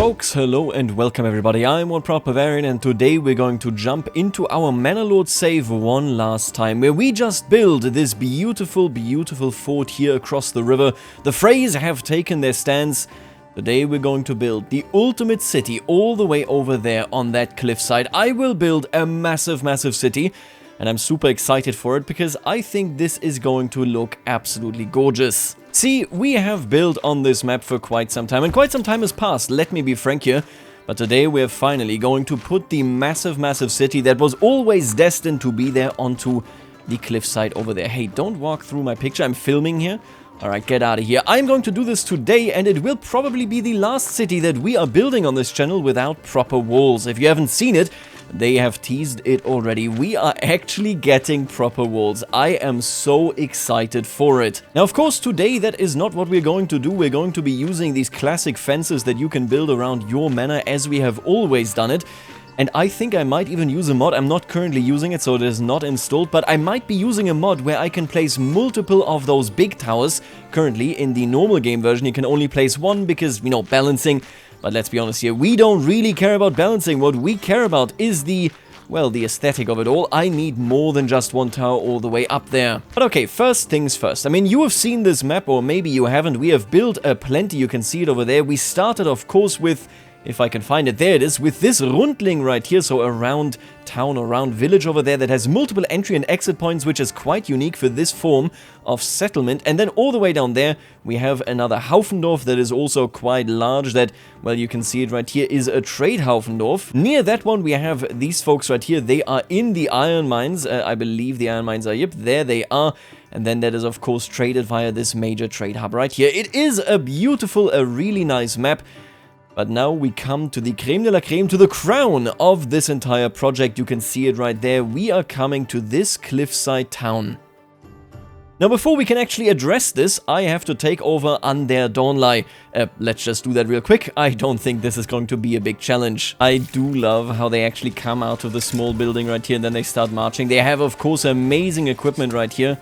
folks, hello and welcome everybody. I'm One Proud Bavarian and today we're going to jump into our Manor Lords save one last time, where we just build this beautiful fort here across the river. The Freys have taken their stance. Today we're going to build the ultimate city all the way over there on that cliffside. I will build a massive city. And I'm super excited for it because I think this is going to look absolutely gorgeous. See, we have built on this map for quite some time, and quite some time has passed, let me be frank here. But today we're finally going to put the massive city that was always destined to be there onto the cliffside over there. Hey, don't walk through my picture, I'm filming here. Alright, get out of here. I'm going to do this today, and it will probably be the last city that we are building on this channel without proper walls. If you haven't seen it, they have teased it already. We are actually getting proper walls. I am so excited for it. Now, of course, today that is not what we're going to do. We're going to be using these classic fences that you can build around your manor as we have always done it. And I think I might even use a mod. I'm not currently using it, so it is not installed, but I might be using a mod where I can place multiple of those big towers. Currently, in the normal game version, you can only place one because, you know, balancing. But let's be honest here, we don't really care about balancing. What we care about is the aesthetic of it all. I need more than just one tower all the way up there. But okay, first things first. I mean, you have seen this map, or maybe you haven't. We have built plenty. You can see it over there. We started, of course, with... if I can find it, there it is, with this rundling right here, so around town, around village over there that has multiple entry and exit points, which is quite unique for this form of settlement. And then all the way down there, we have another Haufendorf that is also quite large that, well, you can see it right here, is a trade Haufendorf. Near that one, we have these folks right here. They are in the iron mines. I believe the iron mines are, yep, there they are. And then that is, of course, traded via this major trade hub right here. It is a beautiful, a really nice map. But now we come to the creme de la creme, to the crown of this entire project. You can see it right there. We are coming to this cliffside town. Now, before we can actually address this, I have to take over An der Dornlei. Let's just do that real quick. I don't think this is going to be a big challenge. I do love how they actually come out of the small building right here and then they start marching. They have, of course, amazing equipment right here.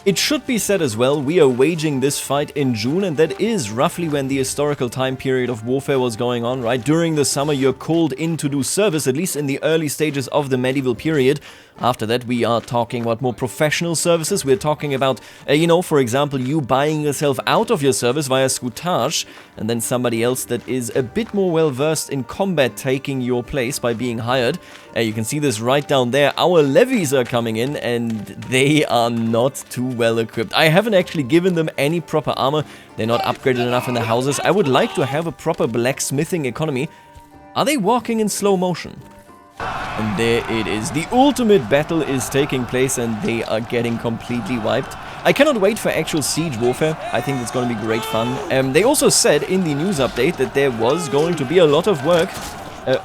It should be said as well, we are waging this fight in June, and that is roughly when the historical time period of warfare was going on, right? During the summer, you're called in to do service, at least in the early stages of the medieval period. After that, we are talking about more professional services. We're talking about, you know, for example, you buying yourself out of your service via scutage, and then somebody else that is a bit more well-versed in combat taking your place by being hired. You can see this right down there. Our levies are coming in, and they are not too well equipped. I haven't actually given them any proper armor. They're not upgraded enough in the houses. I would like to have a proper blacksmithing economy. Are they walking in slow motion? And there it is. The ultimate battle is taking place and they are getting completely wiped. I cannot wait for actual siege warfare. I think it's going to be great fun. They also said in the news update that there was going to be a lot of work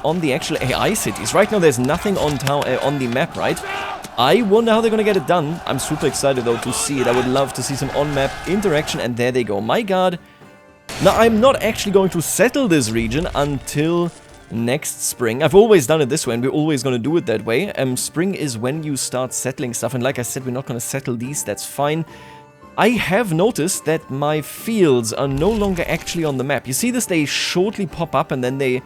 on the actual AI cities. Right now there's nothing on the map, right? I wonder how they're going to get it done. I'm super excited though to see it. I would love to see some on-map interaction, and there they go. My god. Now I'm not actually going to settle this region until next spring. I've always done it this way, and we're always going to do it that way. Spring is when you start settling stuff, and like I said, we're not going to settle these. That's fine. I have noticed that my fields are no longer actually on the map. You see this? They shortly pop up and then they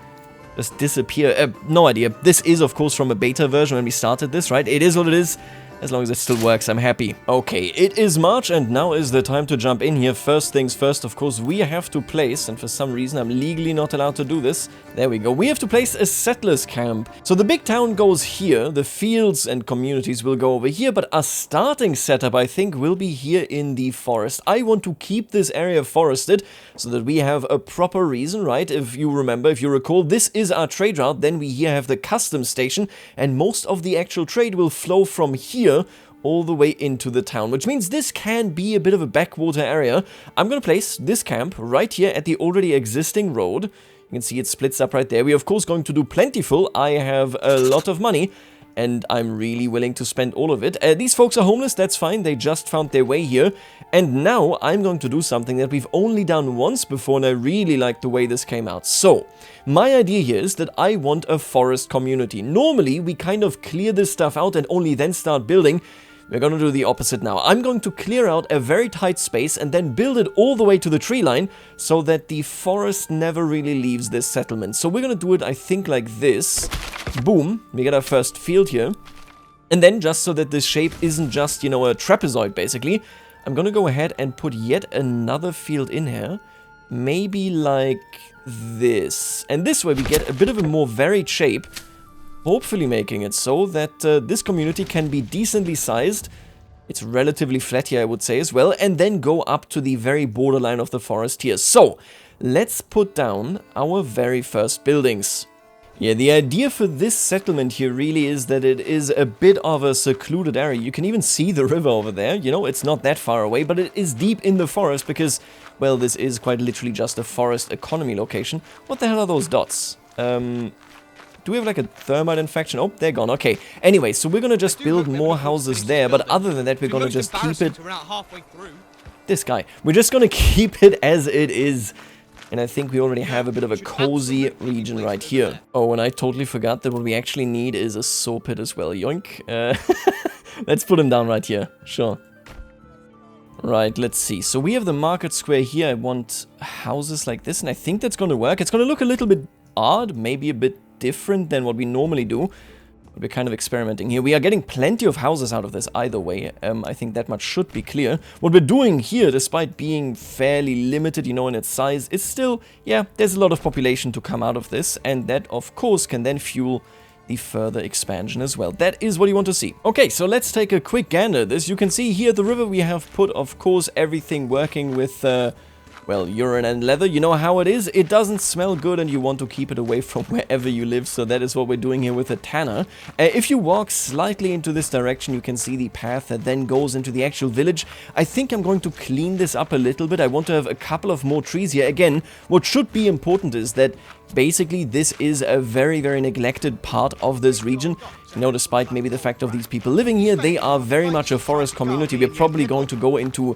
just disappear. No idea. This is, of course, from a beta version when we started this, right? It is what it is. As long as it still works, I'm happy. Okay, it is March, and now is the time to jump in here. First things first, of course, we have to place, and for some reason I'm legally not allowed to do this. There we go. We have to place a settlers camp. So the big town goes here, the fields and communities will go over here, but our starting setup, I think, will be here in the forest. I want to keep this area forested so that we have a proper reason, right? If you remember, if you recall, this is our trade route. Then we here have the customs station, and most of the actual trade will flow from here all the way into the town, which means this can be a bit of a backwater area. I'm going to place this camp right here at the already existing road. You can see it splits up right there. We're of course going to do plentiful. I have a lot of money and I'm really willing to spend all of it. These folks are homeless, that's fine, they just found their way here. And now I'm going to do something that we've only done once before, and I really like the way this came out. So, my idea here is that I want a forest community. Normally, we kind of clear this stuff out and only then start building. We're going to do the opposite now. I'm going to clear out a very tight space and then build it all the way to the tree line so that the forest never really leaves this settlement. So we're going to do it, I think, like this. Boom. We get our first field here. And then, just so that this shape isn't just, you know, a trapezoid, basically, I'm going to go ahead and put yet another field in here. Maybe like this. And this way we get a bit of a more varied shape, hopefully making it so that this community can be decently sized. It's relatively flat here, I would say, as well, and then go up to the very borderline of the forest here. So, let's put down our very first buildings. Yeah, the idea for this settlement here really is that it is a bit of a secluded area. You can even see the river over there. You know, it's not that far away, but it is deep in the forest because, well, this is quite literally just a forest economy location. What the hell are those dots? Do we have like a thermite infection? Oh, they're gone. Okay. Anyway, so we're going to just build more houses there, but other than that, we're going to just keep it... This guy. We're just going to keep it as it is. And I think we already have a bit of a cozy region right here. Oh, and I totally forgot that what we actually need is a saw pit as well. Yoink. Let's put him down right here. Sure. Right, let's see. So we have the market square here. I want houses like this, and I think that's going to work. It's going to look a little bit odd, maybe a bit different than what we normally do. We're kind of experimenting here. We are getting plenty of houses out of this either way. I think that much should be clear. What we're doing here, despite being fairly limited, you know, in its size, is still, yeah, there's a lot of population to come out of this. And that, of course, can then fuel the further expansion as well. That is what you want to see. Okay, so let's take a quick gander at this. You can see here at the river we have put, of course, everything working with... well, urine and leather, you know how it is. It doesn't smell good and you want to keep it away from wherever you live, so that is what we're doing here with a tanner. If you walk slightly into this direction, you can see the path that then goes into the actual village. I think I'm going to clean this up a little bit. I want to have a couple of more trees here. Again, what should be important is that basically this is a very, very neglected part of this region. You know, despite maybe the fact of these people living here, they are very much a forest community. We're probably going to go into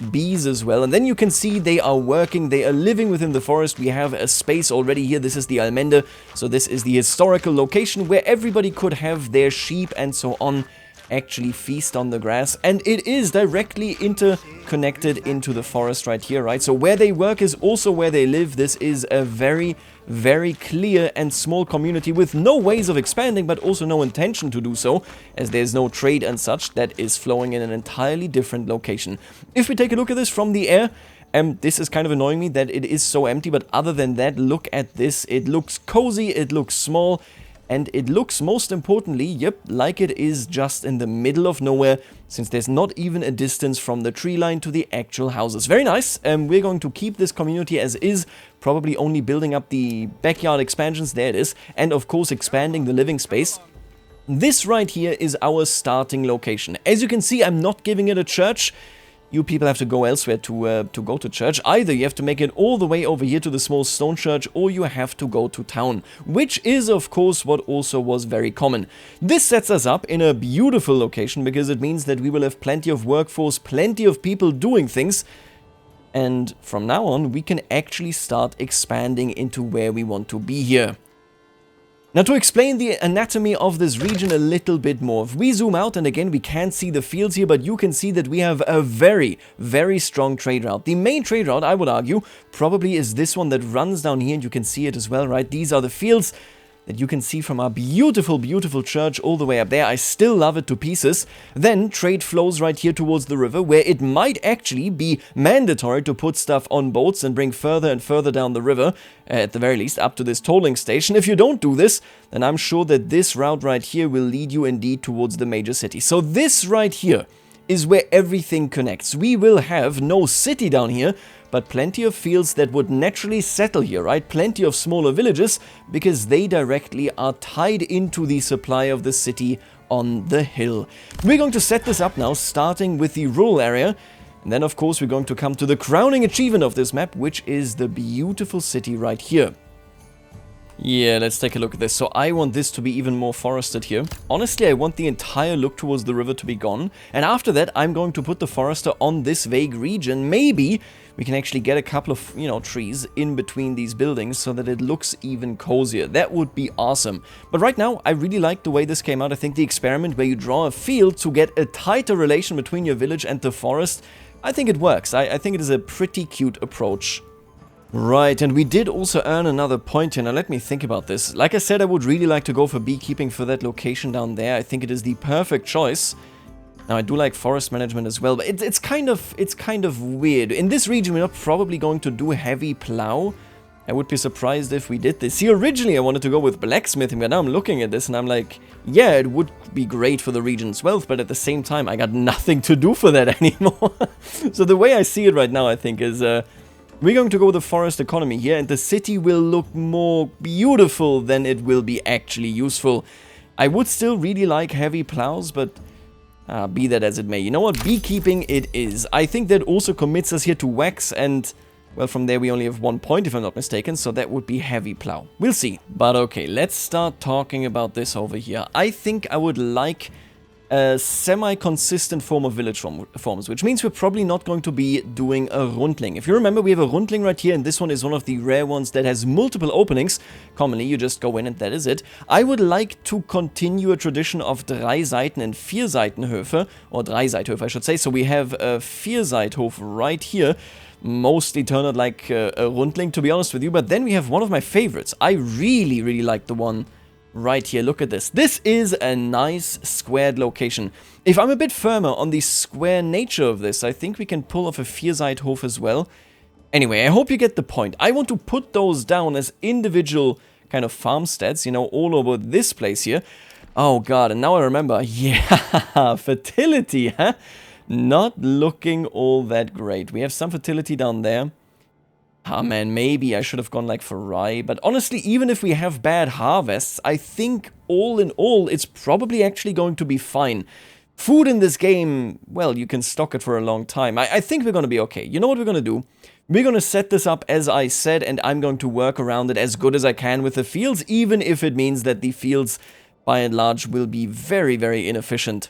bees as well, and then you can see they are working, they are living within the forest. We have a space already here. This is the Almende, so this is the historical location where everybody could have their sheep and so on actually feast on the grass, and it is directly interconnected into the forest right here, right? So where they work is also where they live. This is a very, very clear and small community with no ways of expanding, but also no intention to do so, as there's no trade and such that is flowing in an entirely different location. If we take a look at this from the air, this is kind of annoying me that it is so empty, but other than that, look at this. It looks cozy, it looks small, and it looks, most importantly, yep, like it is just in the middle of nowhere, since there's not even a distance from the tree line to the actual houses. Very nice. We're going to keep this community as is, probably only building up the backyard expansions, there it is, and of course expanding the living space. This right here is our starting location. As you can see, I'm not giving it a church. You people have to go elsewhere to go to church. Either you have to make it all the way over here to the small stone church, or you have to go to town, which is, of course, what also was very common. This sets us up in a beautiful location, because it means that we will have plenty of workforce, plenty of people doing things, and from now on, we can actually start expanding into where we want to be here. Now, to explain the anatomy of this region a little bit more, if we zoom out, and again we can't see the fields here, but you can see that we have a very, very strong trade route. The main trade route, I would argue, probably is this one that runs down here, and you can see it as well, right? These are the fields that you can see from our beautiful, beautiful church all the way up there. I still love it to pieces. Then trade flows right here towards the river, where it might actually be mandatory to put stuff on boats and bring further and further down the river, at the very least up to this tolling station. If you don't do this, then I'm sure that this route right here will lead you indeed towards the major city. So this right here is where everything connects. We will have no city down here, but plenty of fields that would naturally settle here, right? Plenty of smaller villages, because they directly are tied into the supply of the city on the hill. We're going to set this up now, starting with the rural area, and then of course we're going to come to the crowning achievement of this map, which is the beautiful city right here. Yeah, let's take a look at this. So I want this to be even more forested here. Honestly, I want the entire look towards the river to be gone. And after that, I'm going to put the forester on this vague region. Maybe we can actually get a couple of, you know, trees in between these buildings so that it looks even cozier. That would be awesome. But right now, I really like the way this came out. I think the experiment where you draw a field to get a tighter relation between your village and the forest, I think it works. I think it is a pretty cute approach. Right, and we did also earn another point here. Now let me think about this. Like I said, I would really like to go for beekeeping for that location down there. I think it is the perfect choice. Now I do like forest management as well, but it's kind of weird. In this region, we're not probably going to do heavy plow. I would be surprised if we did this. See, originally I wanted to go with blacksmithing, but now I'm looking at this and I'm like, yeah, it would be great for the region's wealth, but at the same time, I got nothing to do for that anymore. So the way I see it right now, I think, is we're going to go with the forest economy here, and the city will look more beautiful than it will be actually useful. I would still really like heavy plows, but be that as it may. You know what? Beekeeping it is. I think that also commits us here to wax, and well, from there we only have 1 point if I'm not mistaken, so that would be heavy plow. We'll see. But okay, let's start talking about this over here. I think I would like a semi-consistent form of village forms, which means we're probably not going to be doing a rundling. If you remember, we have a rundling right here, and this one is one of the rare ones that has multiple openings. Commonly, you just go in and that is it. I would like to continue a tradition of 3 Seiten and 4 Seitenhöfe, or 3 Seithöfe, I should say. So we have a 4 Seithof right here. Mostly turned out like a rundling, to be honest with you, but then we have one of my favorites. I really like the one right here. Look at this. This is a nice squared location. If I'm a bit firmer on the square nature of this, I think we can pull off a 4 Seithof as well. Anyway, I hope you get the point. I want to put those down as individual kind of farmsteads, you know, all over this place here. Oh god, and now I remember. Yeah, fertility, huh? Not looking all that great. We have some fertility down there. Ah man, maybe I should have gone like for rye, but honestly, even if we have bad harvests, I think all in all, it's probably actually going to be fine. Food in this game, well, you can stock it for a long time. I think we're going to be okay. You know what we're going to do? We're going to set this up as I said, and I'm going to work around it as good as I can with the fields, even if it means that the fields, by and large, will be very inefficient.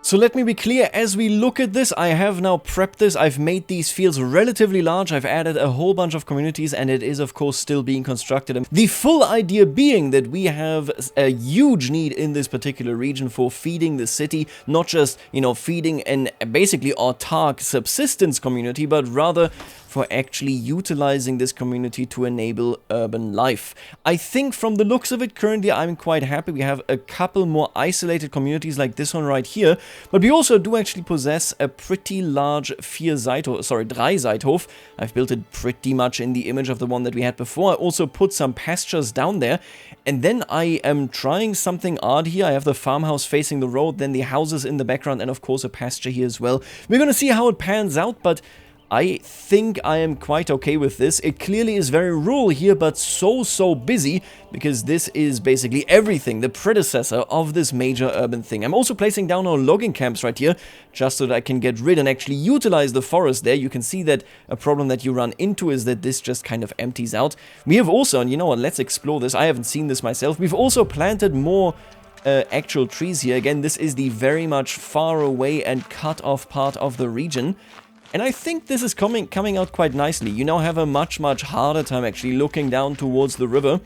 So let me be clear, as we look at this, I have now prepped this, I've made these fields relatively large, I've added a whole bunch of communities, and it is of course still being constructed. The full idea being that we have a huge need in this particular region for feeding the city, not just, you know, feeding an basically autark subsistence community, but rather for actually utilizing this community to enable urban life. I think from the looks of it, currently I'm quite happy. We have a couple more isolated communities like this one right here, but we also do actually possess a pretty large 3 Seithof. I've built it pretty much in the image of the one that we had before. I also put some pastures down there, and then I am trying something odd here. I have the farmhouse facing the road, then the houses in the background, and of course a pasture here as well. We're gonna see how it pans out, but I think I am quite okay with this. It clearly is very rural here, but so busy, because this is basically everything, the predecessor of this major urban thing. I'm also placing down our logging camps right here, just so that I can get rid and actually utilize the forest there. You can see that a problem that you run into is that this just kind of empties out. We have also, and you know what, let's explore this. I haven't seen this myself. We've also planted more actual trees here. Again, this is the very much far away and cut off part of the region. And I think this is coming out quite nicely. You now have a much harder time actually looking down towards the river.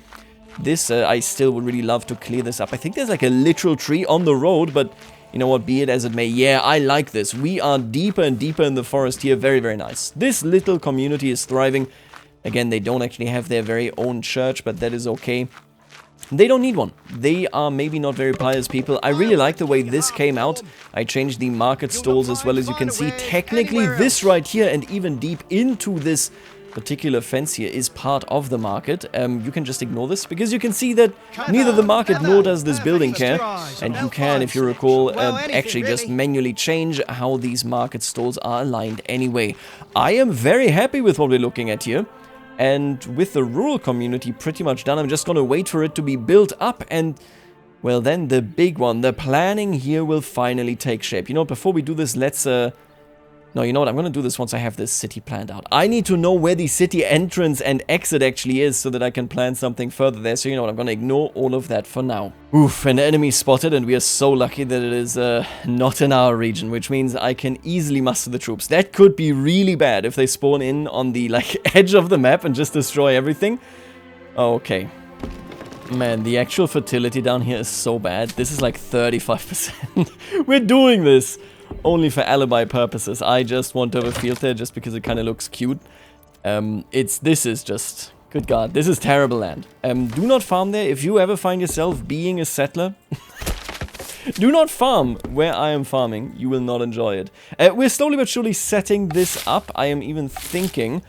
This, I still would really love to clear this up. I think there's like a literal tree on the road, but you know what, be it as it may. Yeah, I like this. We are deeper and deeper in the forest here. Very nice. This little community is thriving. Again, they don't actually have their very own church, but that is okay. They don't need one. They are maybe not very pious people. I really like the way this came out. I changed the market stalls as well, as you can see. Technically, this right here and even deep into this particular fence here is part of the market. You can just ignore this, because you can see that neither the market nor does this building care. And you can, if you recall, actually just manually change how these market stalls are aligned anyway. I am very happy with what we're looking at here. And with the rural community pretty much done, I'm just going to wait for it to be built up, and well, then the big one, the planning here will finally take shape. You know, before we do this, let's No, you know what? I'm gonna do this once I have this city planned out. I need to know where the city entrance and exit actually is so that I can plan something further there. So you know what? I'm gonna ignore all of that for now. Oof, an enemy spotted, and we are so lucky that it is not in our region, which means I can easily muster the troops. That could be really bad if they spawn in on the, like, edge of the map and just destroy everything. Okay. Man, the actual fertility down here is so bad. This is like 35%. We're doing this only for alibi purposes. I just want to have a field there just because it kind of looks cute. This is just... Good God, this is terrible land. Do not farm there. If you ever find yourself being a settler, do not farm where I am farming. You will not enjoy it. We're slowly but surely setting this up. I am even thinking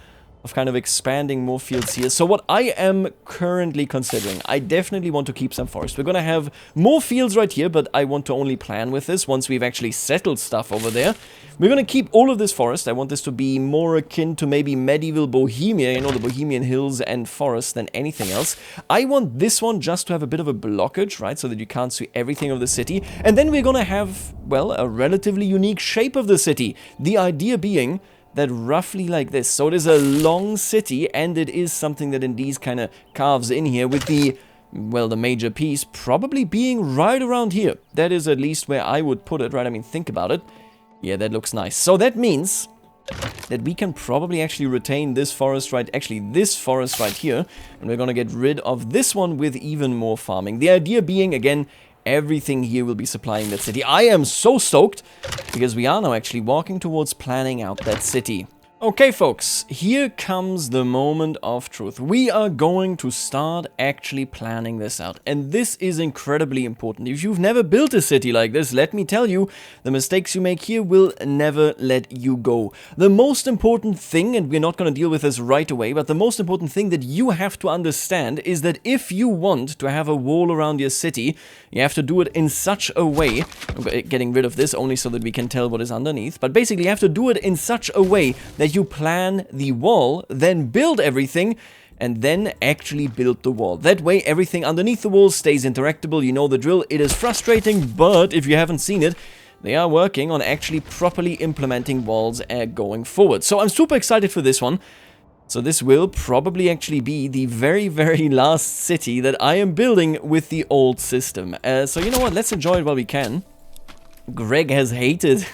of kind of expanding more fields here. So what I am currently considering, I definitely want to keep some forest. We're gonna have more fields right here, but I want to only plan with this once we've actually settled stuff over there. We're gonna keep all of this forest. I want this to be more akin to maybe medieval Bohemia, you know, the Bohemian hills and forest than anything else. I want this one just to have a bit of a blockage, right, so that you can't see everything of the city. And then we're gonna have, well, a relatively unique shape of the city. The idea being that roughly like this. So it is a long city, and it is something that indeed kind of carves in here with the, well, the major piece probably being right around here. That is at least where I would put it, right? I mean, think about it. Yeah, that looks nice. So that means that we can probably actually retain this forest right, actually this forest right here, and we're gonna get rid of this one with even more farming. The idea being, again, everything here will be supplying that city. I am so stoked because we are now actually walking towards planning out that city. Okay, folks, here comes the moment of truth. We are going to start actually planning this out, and this is incredibly important. If you've never built a city like this, let me tell you, the mistakes you make here will never let you go. The most important thing, and we're not going to deal with this right away, but the most important thing that you have to understand is that if you want to have a wall around your city, you have to do it in such a way, I'm getting rid of this only so that we can tell what is underneath, but basically you have to do it in such a way that you plan the wall, then build everything, and then actually build the wall. That way everything underneath the wall stays interactable. You know the drill. It is frustrating, but if you haven't seen it, they are working on actually properly implementing walls going forward. So I'm super excited for this one. So this will probably actually be the very, very last city that I am building with the old system. So you know what? Let's enjoy it while we can. Greg has hated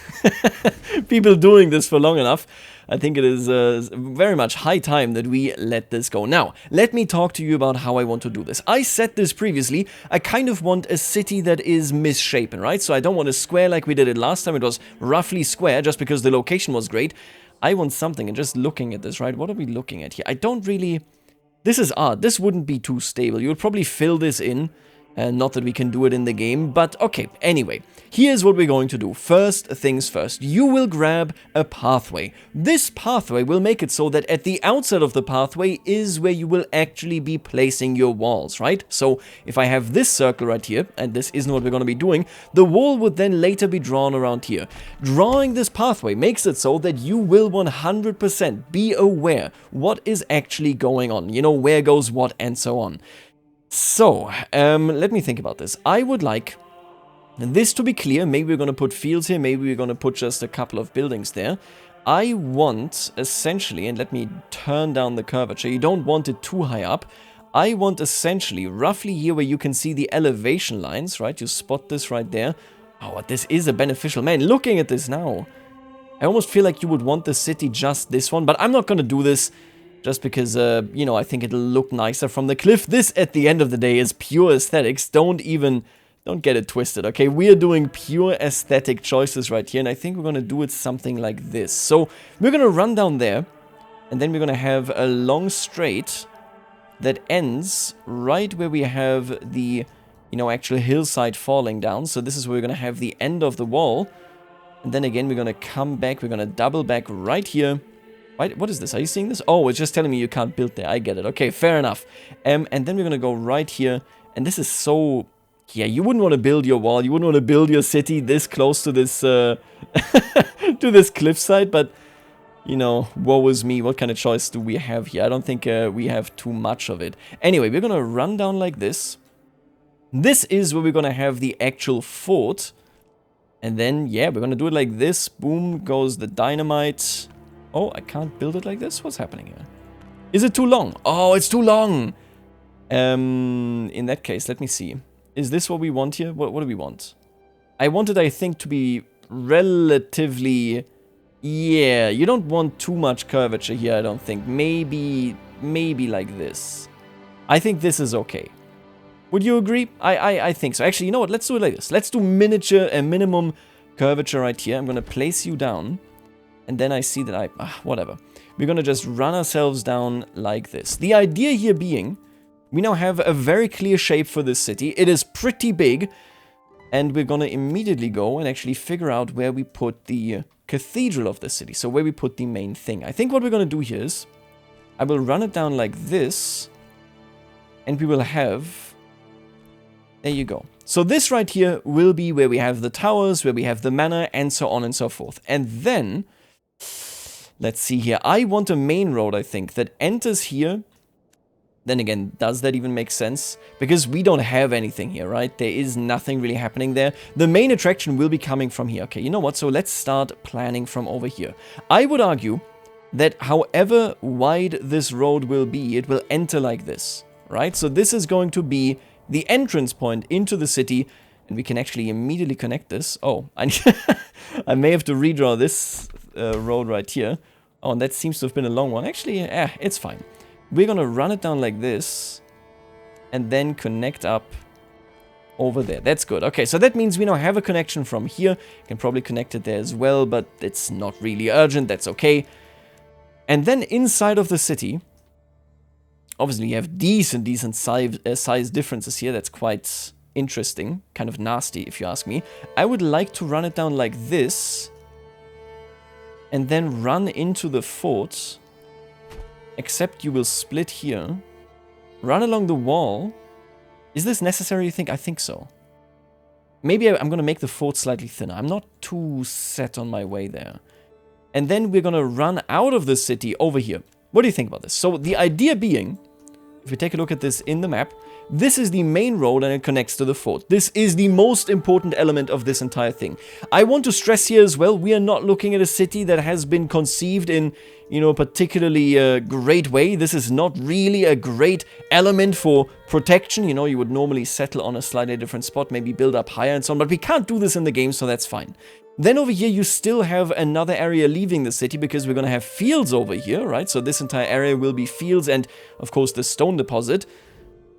people doing this for long enough. I think it is very much high time that we let this go. Now, let me talk to you about how I want to do this. I said this previously, I kind of want a city that is misshapen, right? So I don't want a square like we did it last time. It was roughly square just because the location was great. I want something, and just looking at this, right? What are we looking at here? I don't really... This is odd. This wouldn't be too stable. You would probably fill this in. Not that we can do it in the game, but okay, anyway, here's what we're going to do. First things first, you will grab a pathway. This pathway will make it so that at the outset of the pathway is where you will actually be placing your walls, right? So if I have this circle right here, and this isn't what we're going to be doing, the wall would then later be drawn around here. Drawing this pathway makes it so that you will 100% be aware what is actually going on, you know, where goes what and so on. So, let me think about this. I would like this to be clear. Maybe we're going to put fields here. Maybe we're going to put just a couple of buildings there. I want, essentially, and let me turn down the curvature. You don't want it too high up. I want, essentially, roughly here where you can see the elevation lines, right? You spot this right there. Oh, this is a beneficial... Man, looking at this now, I almost feel like you would want the city just this one. But I'm not going to do this. Just because, you know, I think it'll look nicer from the cliff. This, at the end of the day, is pure aesthetics. Don't get it twisted, okay? We are doing pure aesthetic choices right here, and I think we're going to do it something like this. So, we're going to run down there, and then we're going to have a long straight that ends right where we have the, you know, actual hillside falling down. So, this is where we're going to have the end of the wall. And then again, we're going to come back. We're going to double back right here. What is this? Are you seeing this? Oh, it's just telling me you can't build there. I get it. Okay, fair enough. And then we're going to go right here. And this is so... Yeah, you wouldn't want to build your wall. You wouldn't want to build your city this close to this... to this cliffside. But, you know, woe is me. What kind of choice do we have here? I don't think we have too much of it. Anyway, we're going to run down like this. This is where we're going to have the actual fort. And then, yeah, we're gonna do it like this. Boom goes the dynamite. Oh, I can't build it like this? What's happening here? Is it too long? Oh, it's too long! In that case, let me see. Is this what we want here? What do we want? I want it, I think, to be relatively... Yeah, you don't want too much curvature here, I don't think. Maybe like this. I think this is okay. Would you agree? I think so. Actually, you know what? Let's do it like this. Let's do minimum curvature right here. I'm going to place you down. And then I see that whatever. We're going to just run ourselves down like this. The idea here being, we now have a very clear shape for this city. It is pretty big. And we're going to immediately go and actually figure out where we put the cathedral of the city. So where we put the main thing. I think what we're going to do here is, I will run it down like this. And we will have... There you go. So this right here will be where we have the towers, where we have the manor, and so on and so forth. And then, let's see here. I want a main road, I think, that enters here. Then again, does that even make sense? Because we don't have anything here, right? There is nothing really happening there. The main attraction will be coming from here. Okay, you know what? So let's start planning from over here. I would argue that however wide this road will be, it will enter like this, right? So this is going to be the entrance point into the city, and we can actually immediately connect this. Oh, I may have to redraw this road right here. Oh, and that seems to have been a long one. Actually, it's fine. We're gonna run it down like this, and then connect up over there. That's good. Okay, so that means we now have a connection from here. Can probably connect it there as well, but it's not really urgent. That's okay. And then inside of the city... Obviously, you have decent size differences here. That's quite interesting. Kind of nasty, if you ask me. I would like to run it down like this. And then run into the fort. Except you will split here. Run along the wall. Is this necessary, you think? I think so. Maybe I'm going to make the fort slightly thinner. I'm not too set on my way there. And then we're going to run out of the city over here. What do you think about this? So the idea being... If we take a look at this in the map, this is the main road and it connects to the fort. This is the most important element of this entire thing. I want to stress here as well, we are not looking at a city that has been conceived in, you know, a particularly great way. This is not really a great element for protection. You know, you would normally settle on a slightly different spot, maybe build up higher and so on, but we can't do this in the game, so that's fine. Then over here, you still have another area leaving the city because we're going to have fields over here, right? So this entire area will be fields and, of course, the stone deposit.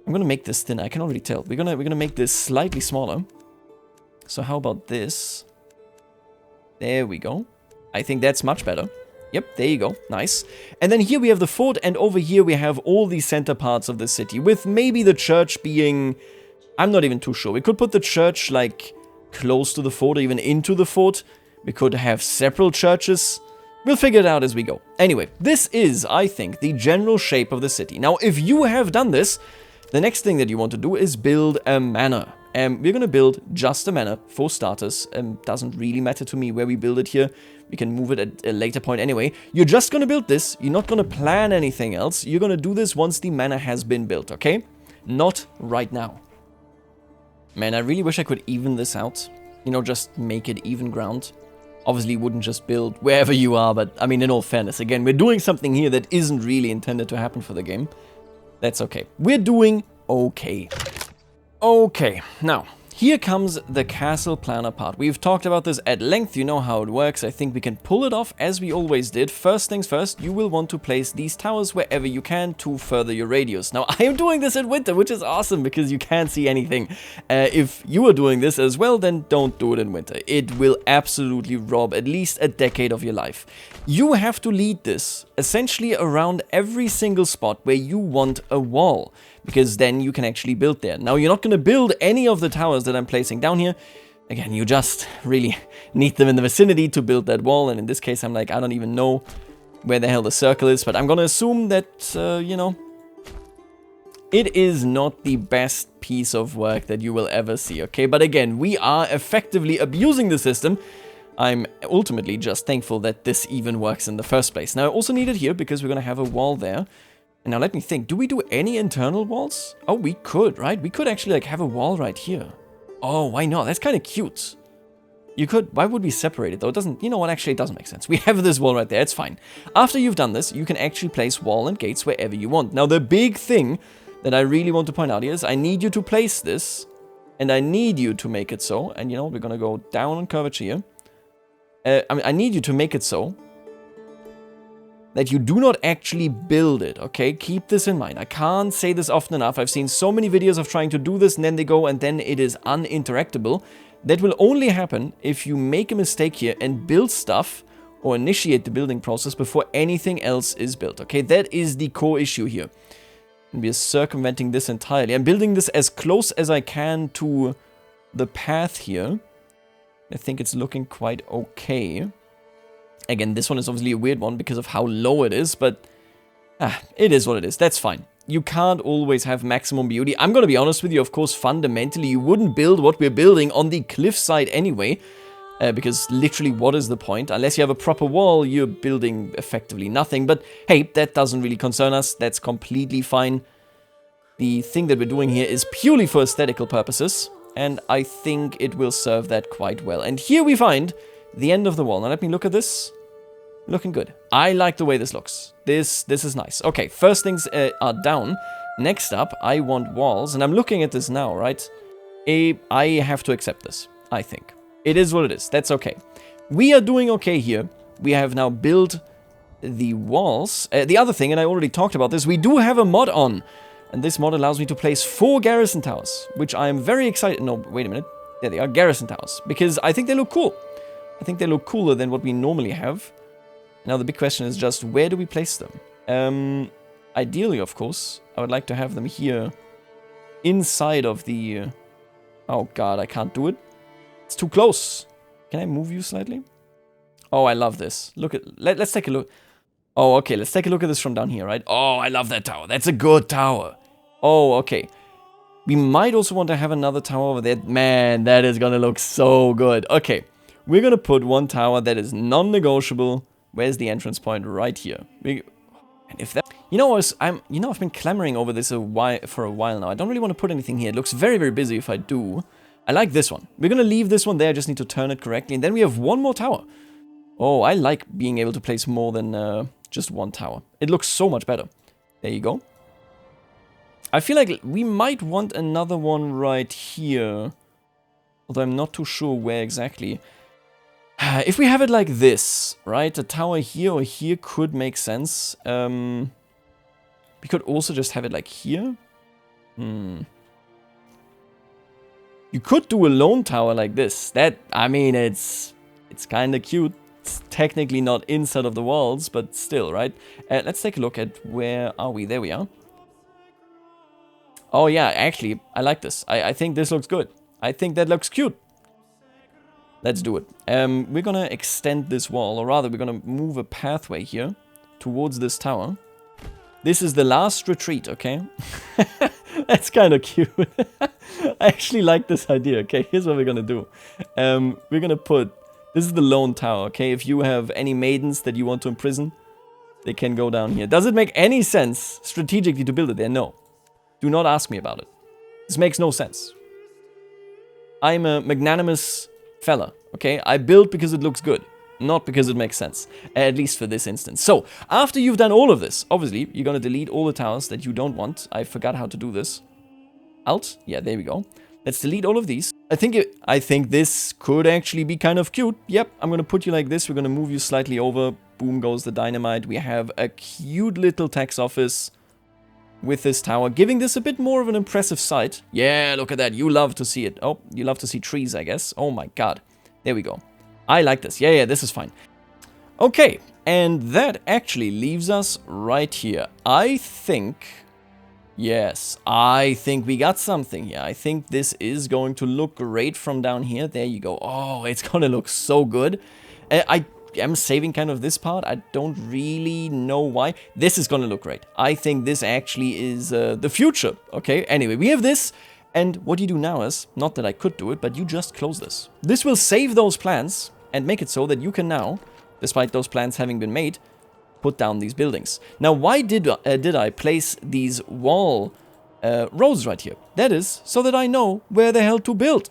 I'm going to make this thinner. I can already tell. We're gonna make this slightly smaller. So how about this? There we go. I think that's much better. Yep, there you go. Nice. And then here we have the fort, and over here we have all the center parts of the city, with maybe the church being... I'm not even too sure. We could put the church, like... close to the fort or even into the fort. We could have several churches. We'll figure it out as we go. Anyway, this is, I think, the general shape of the city. Now, if you have done this, the next thing that you want to do is build a manor. We're going to build just a manor for starters. Doesn't really matter to me where we build it here. We can move it at a later point anyway. You're just going to build this. You're not going to plan anything else. You're going to do this once the manor has been built, okay? Not right now. Man, I really wish I could even this out. You know, just make it even ground. Obviously, you wouldn't just build wherever you are, but, I mean, in all fairness, again, we're doing something here that isn't really intended to happen for the game. That's okay. We're doing okay. Okay, now, here comes the castle planner part. We've talked about this at length, you know how it works. I think we can pull it off as we always did. First things first, you will want to place these towers wherever you can to further your radius. Now, I am doing this in winter, which is awesome because you can't see anything. If you are doing this as well, then don't do it in winter. It will absolutely rob at least a decade of your life. You have to lead this essentially around every single spot where you want a wall, because then you can actually build there. Now, you're not going to build any of the towers that I'm placing down here. Again, you just really need them in the vicinity to build that wall, and in this case, I'm like, I don't even know where the hell the circle is, but I'm going to assume that, you know, it is not the best piece of work that you will ever see, okay? But again, we are effectively abusing the system. I'm ultimately just thankful that this even works in the first place. Now, I also need it here because we're going to have a wall there. And now let me think, do we do any internal walls? Oh, we could, right? We could actually like have a wall right here. Oh, why not? That's kind of cute. You could, why would we separate it though? It doesn't, you know what, actually it doesn't make sense. We have this wall right there, it's fine. After you've done this, you can actually place wall and gates wherever you want. Now the big thing that I really want to point out here is I need you to place this, and I need you to make it so, and you know, we're gonna go down on curvature here. I need you to make it so that you do not actually build it, okay? Keep this in mind. I can't say this often enough. I've seen so many videos of trying to do this, and then they go, and then it is uninteractable. That will only happen if you make a mistake here and build stuff or initiate the building process before anything else is built, okay? That is the core issue here. And we are circumventing this entirely. I'm building this as close as I can to the path here. I think it's looking quite okay. Again, this one is obviously a weird one because of how low it is, but it is what it is. That's fine. You can't always have maximum beauty. I'm going to be honest with you, of course, fundamentally, you wouldn't build what we're building on the cliffside anyway, because literally, what is the point? Unless you have a proper wall, you're building effectively nothing. But hey, that doesn't really concern us. That's completely fine. The thing that we're doing here is purely for aesthetical purposes, and I think it will serve that quite well. And here we find the end of the wall. Now let me look at this. Looking good. I like the way this looks. This is nice. Okay, first things are down. Next up, I want walls, and I'm looking at this now, right? I have to accept this, I think. It is what it is. That's okay. We are doing okay here. We have now built the walls. The other thing, and I already talked about this, we do have a mod on. And this mod allows me to place 4 garrison towers, which I am very excited... No, wait a minute. There they are, garrison towers. Because I think they look cool. I think they look cooler than what we normally have. Now the big question is just, where do we place them? Ideally, of course, I would like to have them here inside of the... Oh god, I can't do it. It's too close. Can I move you slightly? Oh, I love this. Look at... Let's take a look. Oh, okay, let's take a look at this from down here, right? Oh, I love that tower. That's a good tower. Oh, okay. We might also want to have another tower over there. Man, that is gonna look so good. Okay, we're gonna put one tower that is non-negotiable. Where's the entrance point? Right here. And if that... You know, I've been clamoring over this for a while now. I don't really want to put anything here. It looks very, very busy if I do. I like this one. We're gonna leave this one there. I just need to turn it correctly. And then we have one more tower. Oh, I like being able to place more than just one tower. It looks so much better. There you go. I feel like we might want another one right here. Although I'm not too sure where exactly. If we have it like this, right? A tower here or here could make sense. We could also just have it like here. You could do a lone tower like this. That, I mean, it's kind of cute. It's technically not inside of the walls, but still, right? Let's take a look at where are we? There we are. Oh yeah, actually, I like this. I think this looks good. I think that looks cute. Let's do it. We're gonna extend this wall, or rather, we're gonna move a pathway here towards this tower. This is the last retreat, okay? That's kind of cute. I actually like this idea, okay? Here's what we're gonna do. We're gonna put... This is the lone tower, okay? If you have any maidens that you want to imprison, they can go down here. Does it make any sense strategically to build it there? No. Do not ask me about it. This makes no sense. I'm a magnanimous fella, okay? I build because it looks good, not because it makes sense. At least for this instance. So, after you've done all of this, obviously, you're gonna delete all the towers that you don't want. I forgot how to do this. Alt? Yeah, there we go. Let's delete all of these. I think this could actually be kind of cute. Yep, I'm gonna put you like this. We're gonna move you slightly over. Boom goes the dynamite. We have a cute little tax office with this tower, giving this a bit more of an impressive sight. Yeah, look at that. You love to see it. Oh, you love to see trees, I guess. Oh my god. There we go. I like this. Yeah, this is fine. Okay, and that actually leaves us right here. I think... Yes, I think we got something here. I think this is going to look great from down here. There you go. Oh, it's gonna look so good. I am saving kind of this part. I don't really know why. This is gonna look great. I think this actually is the future. Okay, anyway, we have this. And what you do now is, not that I could do it, but you just close this. This will save those plans and make it so that you can now, despite those plans having been made, put down these buildings. Now, why did I place these wall roads right here? That is so that I know where the hell to build.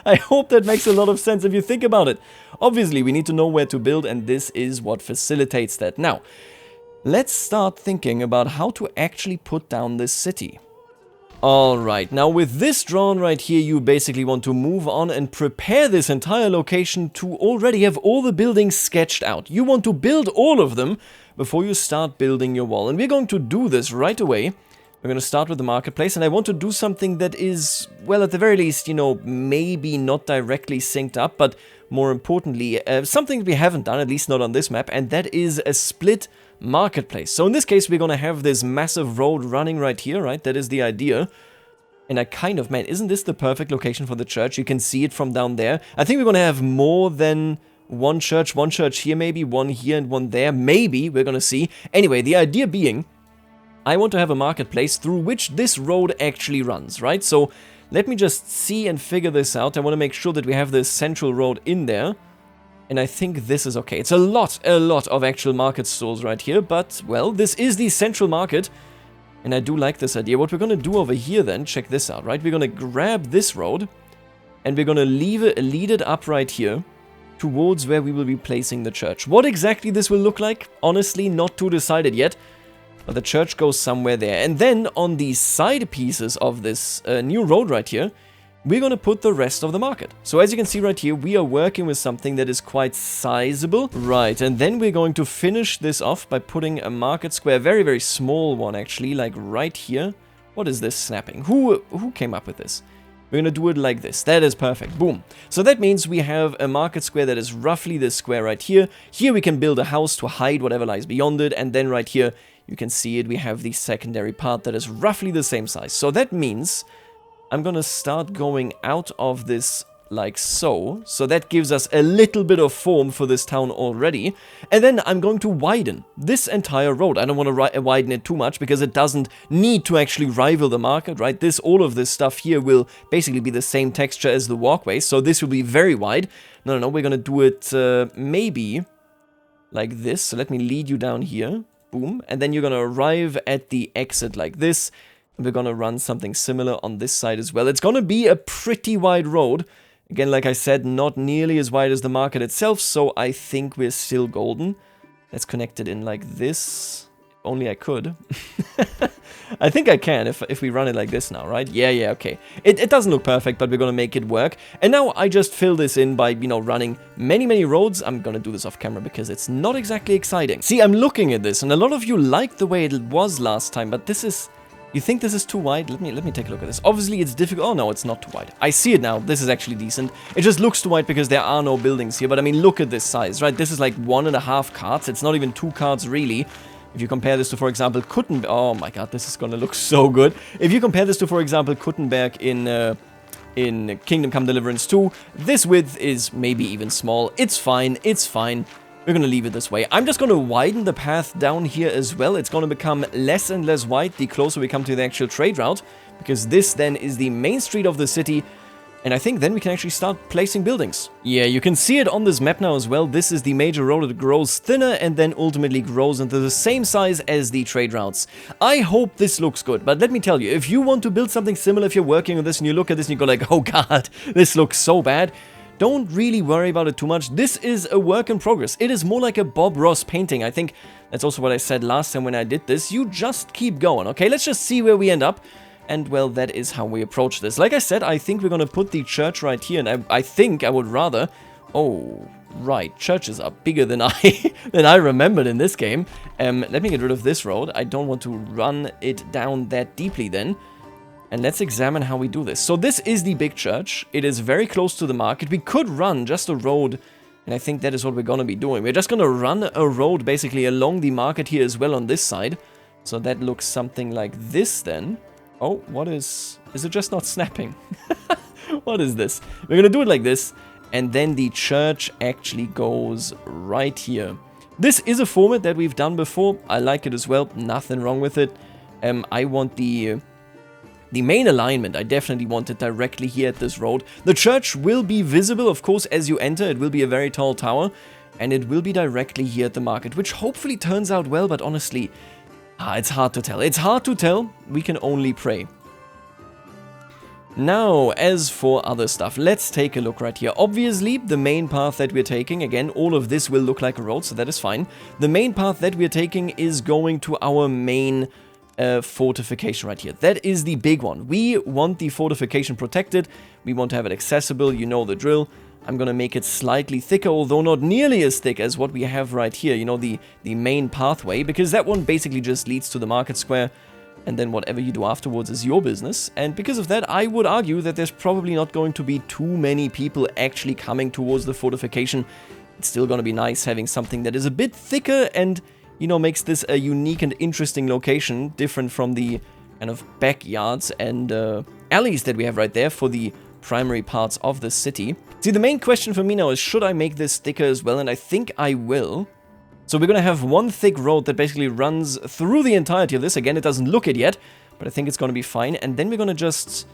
I hope that makes a lot of sense if you think about it. Obviously, we need to know where to build, and this is what facilitates that. Now, let's start thinking about how to actually put down this city. Alright, now with this drawn right here, you basically want to move on and prepare this entire location to already have all the buildings sketched out. You want to build all of them before you start building your wall. And we're going to do this right away. We're going to start with the marketplace, and I want to do something that is, well, at the very least, you know, maybe not directly synced up, but more importantly, something we haven't done, at least not on this map, and that is a split marketplace. So in this case, we're going to have this massive road running right here, right? That is the idea. And I kind of, man, isn't this the perfect location for the church? You can see it from down there. I think we're going to have more than one church here maybe, one here and one there. Maybe, we're going to see. Anyway, the idea being, I want to have a marketplace through which this road actually runs, right? So let me just see and figure this out. I want to make sure that we have this central road in there. And I think this is okay. It's a lot of actual market stalls right here. But, well, this is the central market. And I do like this idea. What we're going to do over here then, check this out, right? We're going to grab this road. And we're going to lead it up right here towards where we will be placing the church. What exactly this will look like? Honestly, not too decided yet. But the church goes somewhere there. And then on the side pieces of this new road right here, we're going to put the rest of the market. So as you can see right here, we are working with something that is quite sizable. Right, and then we're going to finish this off by putting a market square, very, very small one actually, like right here. What is this snapping? Who came up with this? We're going to do it like this. That is perfect. Boom. So that means we have a market square that is roughly this square right here. Here we can build a house to hide whatever lies beyond it. And then right here, you can see it. We have the secondary part that is roughly the same size. So that means I'm going to start going out of this like so. So that gives us a little bit of form for this town already. And then I'm going to widen this entire road. I don't want to widen it too much because it doesn't need to actually rival the market, right? All of this stuff here will basically be the same texture as the walkway. So this will be very wide. No, we're going to do it maybe like this. So let me lead you down here. Boom. And then you're going to arrive at the exit like this. And we're going to run something similar on this side as well. It's going to be a pretty wide road. Again, like I said, not nearly as wide as the market itself, so I think we're still golden. Let's connect it in like this. If only I could. I think I can if we run it like this now, right? Yeah, okay. It doesn't look perfect, but we're going to make it work. And now I just fill this in by, you know, running many roads. I'm going to do this off camera because it's not exactly exciting. See, I'm looking at this, and a lot of you liked the way it was last time, but this is... You think this is too wide? Let me take a look at this. Obviously, it's difficult. Oh, no, it's not too wide. I see it now. This is actually decent. It just looks too wide because there are no buildings here. But, I mean, look at this size, right? This is like 1.5 carts. It's not even 2 carts, really. If you compare this to, for example, Kuttenberg... Oh, my God, this is going to look so good. If you compare this to, for example, Kuttenberg in Kingdom Come Deliverance 2, this width is maybe even small. It's fine. It's fine. We're going to leave it this way. I'm just going to widen the path down here as well. It's going to become less and less wide the closer we come to the actual trade route, because this then is the main street of the city, and I think then we can actually start placing buildings. Yeah, you can see it on this map now as well. This is the major road that grows thinner and then ultimately grows into the same size as the trade routes. I hope this looks good, but let me tell you, if you want to build something similar, if you're working on this and you look at this and you go like, oh God, this looks so bad, don't really worry about it too much. This is a work in progress. It is more like a Bob Ross painting. I think that's also what I said last time when I did this. You just keep going, okay? Let's just see where we end up. And, well, that is how we approach this. Like I said, I think we're going to put the church right here. And I think I would rather... Oh, right. Churches are bigger than I remembered in this game. Let me get rid of this road. I don't want to run it down that deeply then. And let's examine how we do this. So this is the big church. It is very close to the market. We could run just a road, and I think that is what we're going to be doing. We're just going to run a road basically along the market here as well on this side. So that looks something like this then. Oh, what is it just not snapping? What is this? We're going to do it like this, and then the church actually goes right here. This is a format that we've done before. I like it as well. Nothing wrong with it. I want the main alignment, I definitely want it directly here at this road. The church will be visible, of course, as you enter. It will be a very tall tower, and it will be directly here at the market, which hopefully turns out well, but honestly, it's hard to tell. It's hard to tell. We can only pray. Now, as for other stuff, let's take a look right here. Obviously, the main path that we're taking, again, all of this will look like a road, so that is fine. The main path that we're taking is going to our main fortification right here. That is the big one. We want the fortification protected. We want to have it accessible. You know the drill. I'm going to make it slightly thicker, although not nearly as thick as what we have right here. You know, the main pathway, because that one basically just leads to the market square. And then whatever you do afterwards is your business. And because of that, I would argue that there's probably not going to be too many people actually coming towards the fortification. It's still going to be nice having something that is a bit thicker and, you know, makes this a unique and interesting location, different from the kind of backyards and alleys that we have right there for the primary parts of the city. See, the main question for me now is, should I make this thicker as well? And I think I will. So we're going to have one thick road that basically runs through the entirety of this. Again, it doesn't look it yet, but I think it's going to be fine. And then we're going to just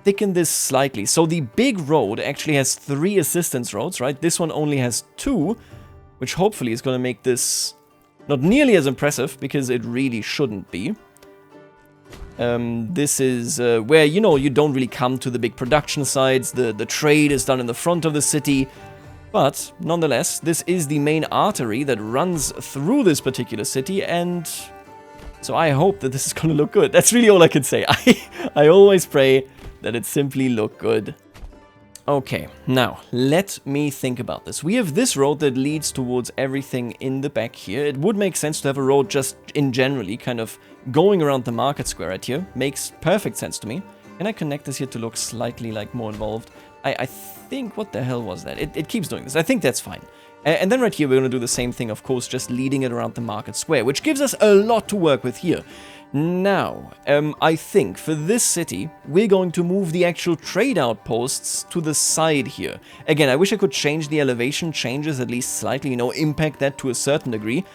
thicken this slightly. So the big road actually has 3 assistance roads, right? This one only has 2, which hopefully is going to make this not nearly as impressive, because it really shouldn't be. This is where, you know, you don't really come to the big production sites. The trade is done in the front of the city. But, nonetheless, this is the main artery that runs through this particular city, and so I hope that this is going to look good. That's really all I can say. I always pray that it simply look good. Okay, now, let me think about this. We have this road that leads towards everything in the back here. It would make sense to have a road just in generally, kind of going around the market square right here. Makes perfect sense to me. Can I connect this here to look slightly, like, more involved? I think, what the hell was that? It keeps doing this. I think that's fine. And then right here, we're going to do the same thing, of course, just leading it around the market square, which gives us a lot to work with here. Now, I think for this city, we're going to move the actual trade outposts to the side here. Again, I wish I could change the elevation changes at least slightly, you know, impact that to a certain degree.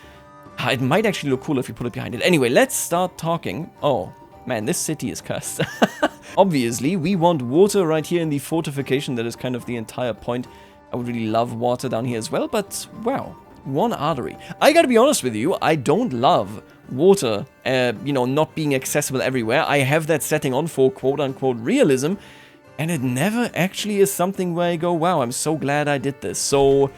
It might actually look cool if you put it behind it. Anyway, let's start talking. Oh, man, this city is cursed. Obviously, we want water right here in the fortification. That is kind of the entire point. I would really love water down here as well, but, wow, one artery. I gotta be honest with you, I don't love water, you know, not being accessible everywhere. I have that setting on for quote-unquote realism, and it never actually is something where I go, wow, I'm so glad I did this. So,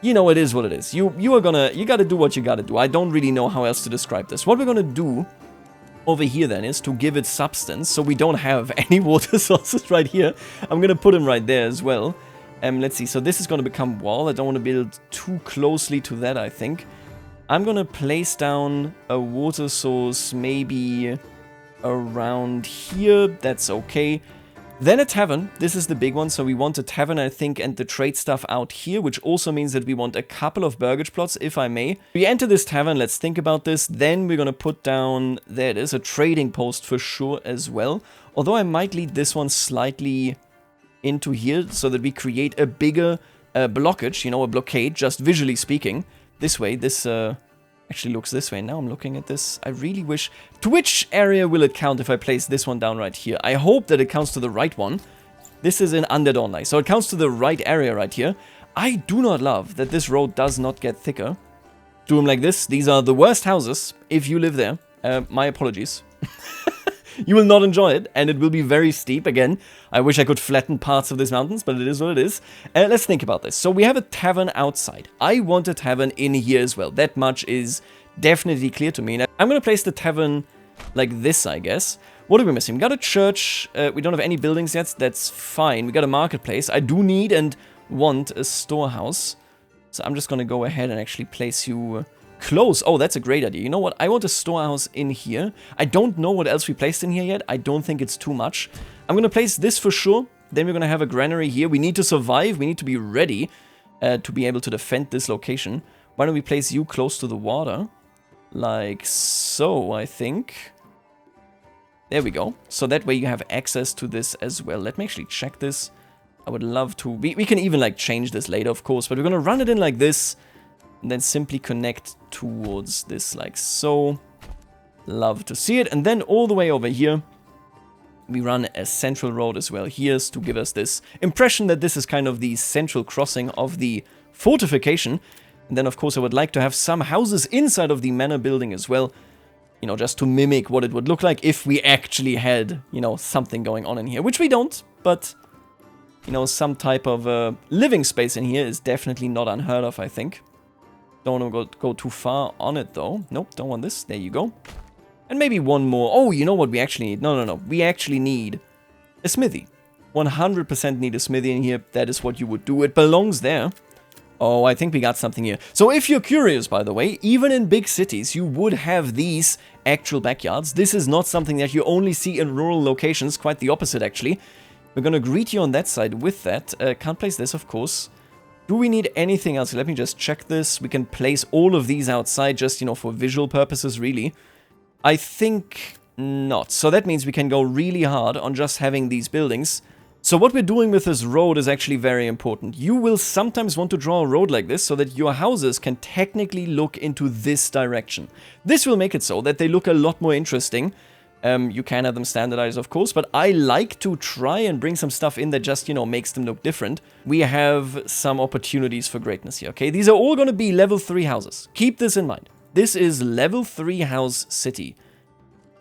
you know, it is what it is. You gotta do what you gotta do. I don't really know how else to describe this. What we're gonna do over here then is to give it substance, so we don't have any water sources right here. I'm gonna put them right there as well. Let's see, so this is gonna become wall. I don't want to build too closely to that, I think. I'm gonna place down a water source maybe around here. That's okay. Then a tavern. This is the big one, so we want a tavern, I think, and the trade stuff out here, which also means that we want a couple of burgage plots, if I may. We enter this tavern, let's think about this. Then we're gonna put down, there it is, a trading post for sure as well. Although I might lead this one slightly into here, so that we create a bigger blockage, you know, a blockade, just visually speaking. This way, this actually looks this way. Now I'm looking at this. I really wish... To which area will it count if I place this one down right here? I hope that it counts to the right one. This is in Underdawnlight, so it counts to the right area right here. I do not love that this road does not get thicker. Do them like this. These are the worst houses if you live there. My apologies. You will not enjoy it, and it will be very steep. Again, I wish I could flatten parts of these mountains, but it is what it is. Let's think about this. So we have a tavern outside. I want a tavern in here as well. That much is definitely clear to me. Now, I'm going to place the tavern like this, I guess. What are we missing? We got a church. We don't have any buildings yet. That's fine. We got a marketplace. I do need and want a storehouse. So I'm just going to go ahead and actually place you... close. Oh, that's a great idea. You know what? I want a storehouse in here. I don't know what else we placed in here yet. I don't think it's too much. I'm going to place this for sure. Then we're going to have a granary here. We need to survive. We need to be ready to be able to defend this location. Why don't we place you close to the water? Like so, I think. There we go. So that way you have access to this as well. Let me actually check this. I would love to. We can even like change this later, of course. But we're going to run it in like this. And then simply connect towards this like so. Love to see it. And then all the way over here, we run a central road as well here to give us this impression that this is kind of the central crossing of the fortification. And then, of course, I would like to have some houses inside of the manor building as well. You know, just to mimic what it would look like if we actually had, you know, something going on in here. Which we don't, but, you know, some type of living space in here is definitely not unheard of, I think. Don't want to go too far on it, though. Nope, don't want this. There you go. And maybe one more. Oh, you know what we actually need? No. We actually need a smithy. 100% need a smithy in here. That is what you would do. It belongs there. Oh, I think we got something here. So if you're curious, by the way, even in big cities, you would have these actual backyards. This is not something that you only see in rural locations. Quite the opposite, actually. We're going to greet you on that side with that. Can't place this, of course. Do we need anything else? Let me just check this. We can place all of these outside just, you know, for visual purposes, really. I think not. So that means we can go really hard on just having these buildings. So what we're doing with this road is actually very important. You will sometimes want to draw a road like this so that your houses can technically look into this direction. This will make it so that they look a lot more interesting. You can have them standardized, of course, but I like to try and bring some stuff in that just, you know, makes them look different. We have some opportunities for greatness here, okay? These are all going to be level 3 houses. Keep this in mind. This is level 3 house city.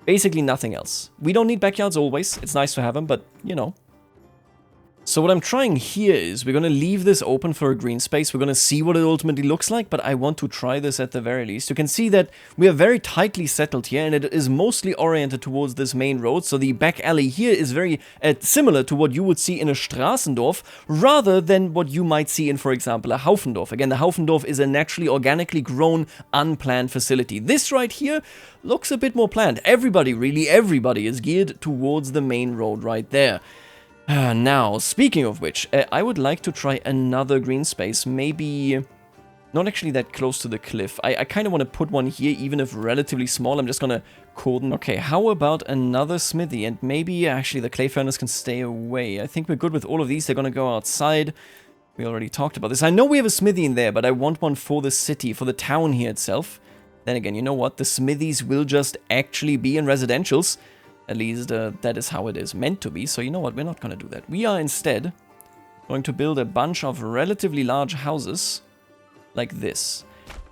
Basically nothing else. We don't need backyards always. It's nice to have them, but, you know. So what I'm trying here is we're going to leave this open for a green space. We're going to see what it ultimately looks like, but I want to try this at the very least. You can see that we are very tightly settled here, and it is mostly oriented towards this main road. So the back alley here is very similar to what you would see in a Straßendorf, rather than what you might see in, for example, a Haufendorf. Again, the Haufendorf is a naturally, organically grown, unplanned facility. This right here looks a bit more planned. Everybody, really everybody, is geared towards the main road right there. Now, speaking of which, I would like to try another green space, maybe not actually that close to the cliff. I kind of want to put one here, even if relatively small. I'm just going to cordon. Okay, how about another smithy? And maybe actually the clay furnace can stay away. I think we're good with all of these. They're going to go outside. We already talked about this. I know we have a smithy in there, but I want one for the city, for the town here itself. Then again, you know what? The smithies will just actually be in residentials. At least that is how it is meant to be. So you know what? We're not going to do that. We are instead going to build a bunch of relatively large houses like this.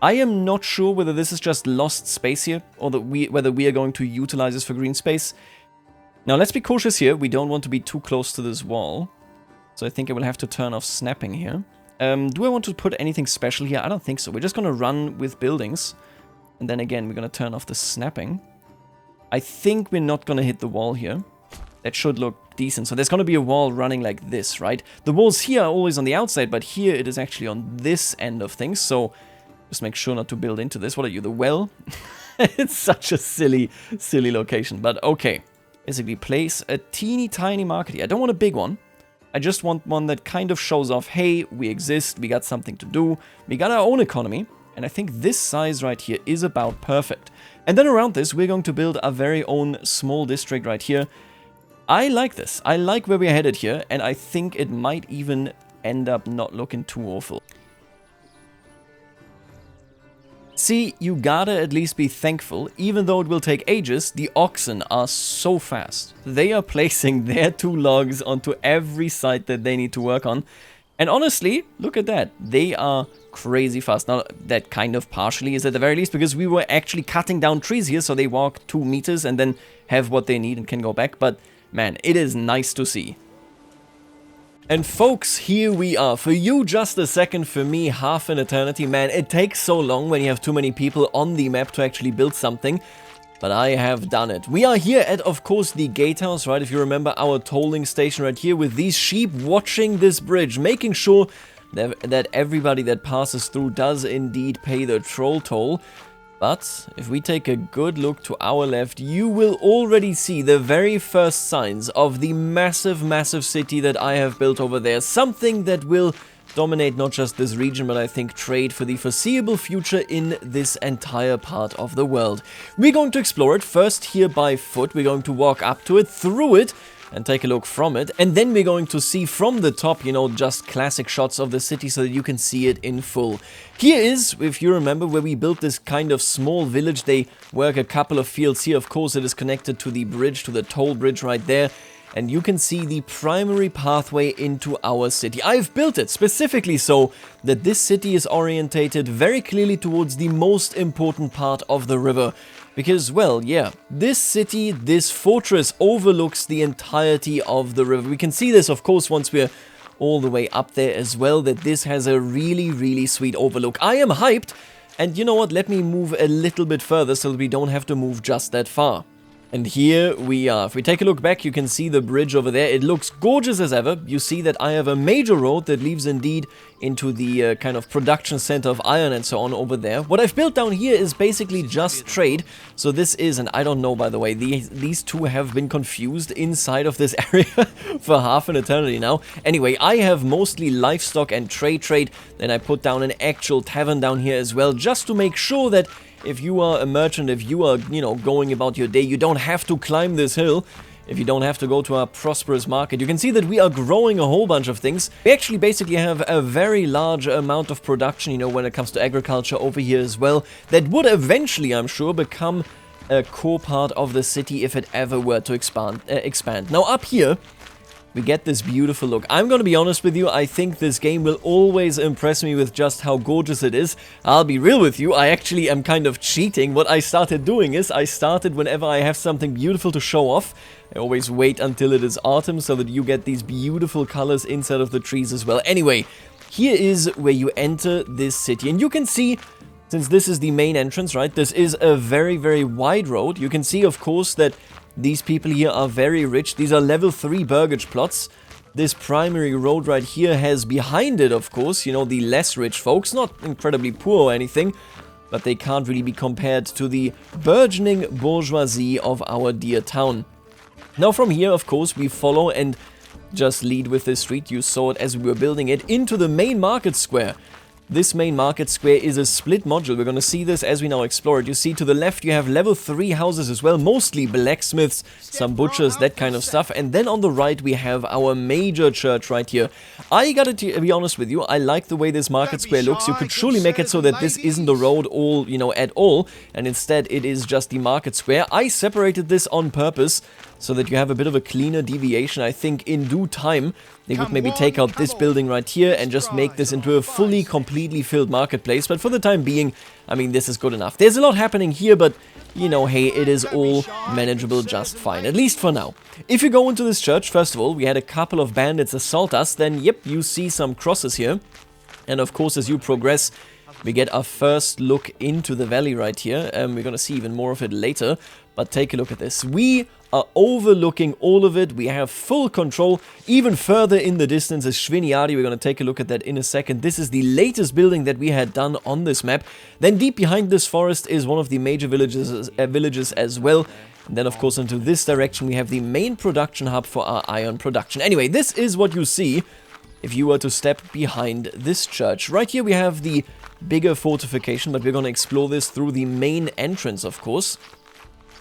I am not sure whether this is just lost space here or whether we are going to utilize this for green space. Now let's be cautious here. We don't want to be too close to this wall. So I think I will have to turn off snapping here. Do I want to put anything special here? I don't think so. We're just going to run with buildings. And then again, we're going to turn off the snapping. I think we're not going to hit the wall here. That should look decent. So there's going to be a wall running like this, right? The walls here are always on the outside, but here it is actually on this end of things. So just make sure not to build into this. What are you, the well? It's such a silly location, but okay. Basically place a teeny tiny market here. I don't want a big one. I just want one that kind of shows off, hey, we exist, we got something to do, we got our own economy. And I think this size right here is about perfect. And then around this, we're going to build our very own small district right here. I like this. I like where we're headed here, and I think it might even end up not looking too awful. See, you gotta at least be thankful, even though it will take ages, the oxen are so fast. They are placing their 2 logs onto every site that they need to work on. And honestly, look at that. They are crazy fast. Now, that kind of partially is at the very least because we were actually cutting down trees here, so they walk 2 meters and then have what they need and can go back. But, man, it is nice to see. And folks, here we are. For you, just a second. For me, half an eternity. Man, it takes so long when you have too many people on the map to actually build something. But I have done it. We are here at, of course, the gatehouse, right? If you remember our tolling station right here with these sheep watching this bridge, making sure that everybody that passes through does indeed pay the troll toll. But if we take a good look to our left, you will already see the very first signs of the massive city that I have built over there. Something that will dominate not just this region, but I think trade for the foreseeable future in this entire part of the world. We're going to explore it first here by foot. We're going to walk up to it, through it, and take a look from it. And then we're going to see from the top, you know, just classic shots of the city so that you can see it in full. Here is, if you remember, where we built this kind of small village. They work a couple of fields here. Of course, it is connected to the bridge, to the toll bridge right there. And you can see the primary pathway into our city. I've built it specifically so that this city is orientated very clearly towards the most important part of the river. Because, well, yeah, this city, this fortress overlooks the entirety of the river. We can see this, of course, once we're all the way up there as well, that this has a really, really sweet overlook. I am hyped, and you know what, let me move a little bit further so that we don't have to move just that far. And here we are. If we take a look back, you can see the bridge over there. It looks gorgeous as ever. You see that I have a major road that leads indeed into the kind of production center of iron and so on over there. What I've built down here is basically just trade. So this is, and I don't know, by the way, these two have been confused inside of this area for half an eternity now. Anyway, I have mostly livestock and trade. Then I put down an actual tavern down here as well, just to make sure that if you are a merchant, if you are, you know, going about your day, you don't have to climb this hill. If you don't have to go to our prosperous market. You can see that we are growing a whole bunch of things. We actually basically have a very large amount of production, you know, when it comes to agriculture over here as well. That would eventually, I'm sure, become a core part of the city if it ever were to expand. Now up here, we get this beautiful look. I'm gonna be honest with you, I think this game will always impress me with just how gorgeous it is. I'll be real with you, I actually am kind of cheating. What I started doing is, I started whenever I have something beautiful to show off, I always wait until it is autumn so that you get these beautiful colors inside of the trees as well. Anyway, here is where you enter this city, and you can see, since this is the main entrance, right, this is a very, very wide road. You can see, of course, that these people here are very rich. These are level 3 burgage plots. This primary road right here has behind it, of course, you know, the less rich folks. Not incredibly poor or anything, but they can't really be compared to the burgeoning bourgeoisie of our dear town. Now from here, of course, we follow and just lead with this street. You saw it as we were building it into the main market square. This main market square is a split module. We're going to see this as we now explore it. You see to the left you have level 3 houses as well, mostly blacksmiths, some butchers, that kind of stuff. And then on the right we have our major church right here. I gotta be honest with you, I like the way this market square looks. You could surely make it so that this isn't the road all, you know, at all, and instead it is just the market square. I separated this on purpose so that you have a bit of a cleaner deviation. I think in due time they would maybe take out this building right here and just make this into a fully, completely filled marketplace. But for the time being, I mean, this is good enough. There's a lot happening here, but, you know, hey, it is all manageable just fine, at least for now. If you go into this church, first of all, we had a couple of bandits assault us. Then, yep, you see some crosses here. And of course, as you progress, we get our first look into the valley right here. We're going to see even more of it later. But take a look at this. We are overlooking all of it. We have full control. Even further in the distance is Sviniari. We're going to take a look at that in a second. This is the latest building that we had done on this map. Then deep behind this forest is one of the major villages as well. And then, of course, into this direction, we have the main production hub for our iron production. Anyway, this is what you see if you were to step behind this church. Right here, we have the bigger fortification, but we're going to explore this through the main entrance, of course.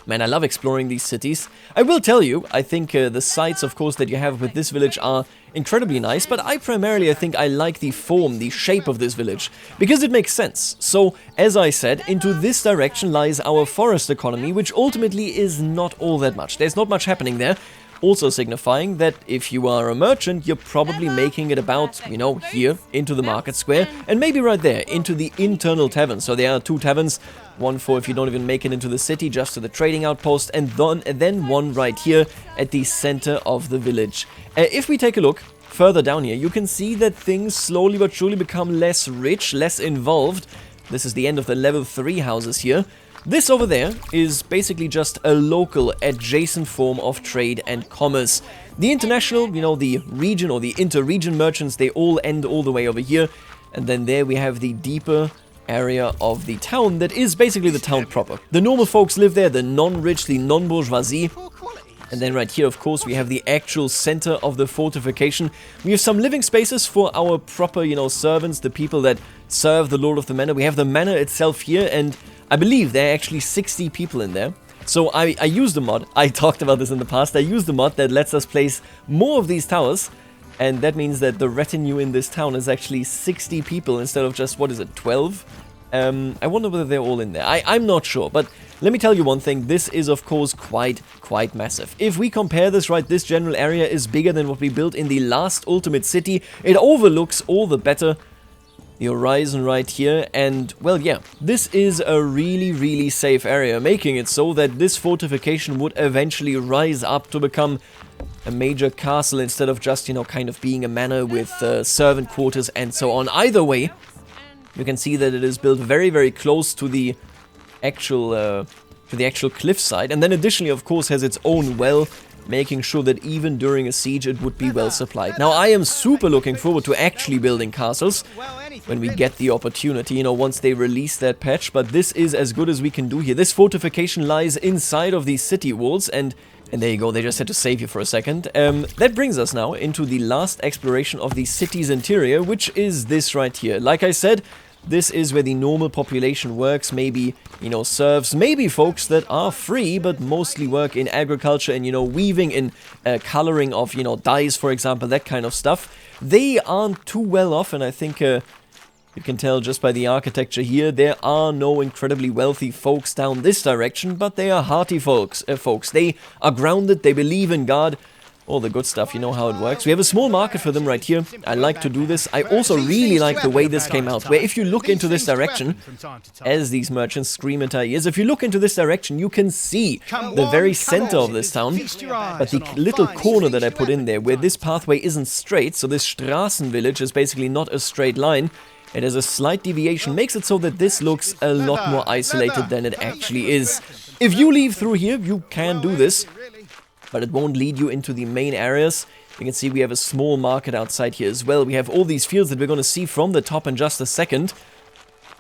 Man, I love exploring these cities. I will tell you, I think the sites, of course, that you have with this village are incredibly nice, but I think I like the form, the shape of this village, because it makes sense. So, as I said, into this direction lies our forest economy, which ultimately is not all that much. There's not much happening there. Also signifying that if you are a merchant, you're probably making it about, you know, here into the market square, and maybe right there into the internal tavern. So there are 2 taverns, one for if you don't even make it into the city, just to the trading outpost, and then one right here at the center of the village. If we take a look further down here, you can see that things slowly but surely become less rich, less involved. This is the end of the level 3 houses here. This over there is basically just a local adjacent form of trade and commerce. The international, you know, the region or the inter-region merchants, they all end all the way over here. And then there we have the deeper area of the town that is basically the town proper. The normal folks live there, the non-rich, the non-bourgeoisie. And then right here, of course, we have the actual center of the fortification. We have some living spaces for our proper, you know, servants, the people that serve the Lord of the Manor. We have the manor itself here, and I believe there are actually 60 people in there. So I used a mod, I talked about this in the past, I used a mod that lets us place more of these towers, and that means that the retinue in this town is actually 60 people instead of just, what is it, 12? I wonder whether they're all in there. I'm not sure, but let me tell you one thing, this is of course quite massive. If we compare this, right, this general area is bigger than what we built in the last Ultimate City. It overlooks all the better the horizon right here, and, well, yeah, this is a really, really safe area, making it so that this fortification would eventually rise up to become a major castle instead of just, you know, kind of being a manor with servant quarters and so on. Either way, you can see that it is built very, very close to the actual cliffside, and then additionally, of course, has its own well, making sure that even during a siege it would be well supplied. Now, I am super looking forward to actually building castles when we get the opportunity, you know, once they release that patch, but this is as good as we can do here. This fortification lies inside of these city walls, and there you go, they just had to save you for a second. That brings us now into the last exploration of the city's interior, which is this right here. Like I said, this is where the normal population works, maybe, you know, serfs, maybe folks that are free, but mostly work in agriculture and, you know, weaving in coloring of, you know, dyes, for example, that kind of stuff. They aren't too well off, and I think you can tell just by the architecture here, there are no incredibly wealthy folks down this direction, but they are hearty folks. They are grounded, they believe in God. All the good stuff, you know how it works. We have a small market for them right here. I like to do this. I also really like the way this came out, where if you look into this direction, as these merchants scream into our ears, if you look into this direction, you can see the very center of this town. But the little corner that I put in there, where this pathway isn't straight, so this Straßenvillage is basically not a straight line, it has a slight deviation, makes it so that this looks a lot more isolated than it actually is. If you leave through here, you can do this, but it won't lead you into the main areas. You can see we have a small market outside here as well. We have all these fields that we're going to see from the top in just a second.